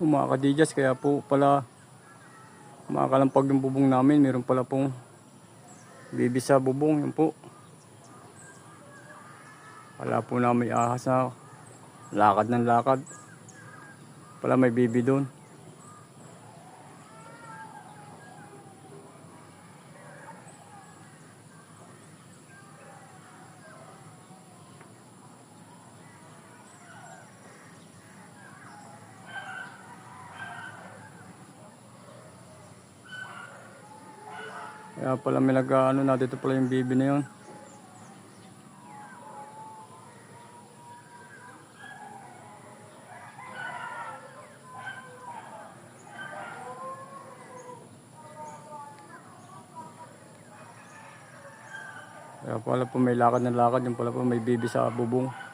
Mga kadidyas, kaya po pala makakalampag yung bubong namin. Meron pala pong bibi sa bubong. Yun po. Wala po na may ahas na lakad ng lakad. Pala may bibi doon. Kaya pala may nag-ano na dito pala yung bibi na yun. Kaya pala po may lakad ng lakad. Yung pala po may bibi sa bubong.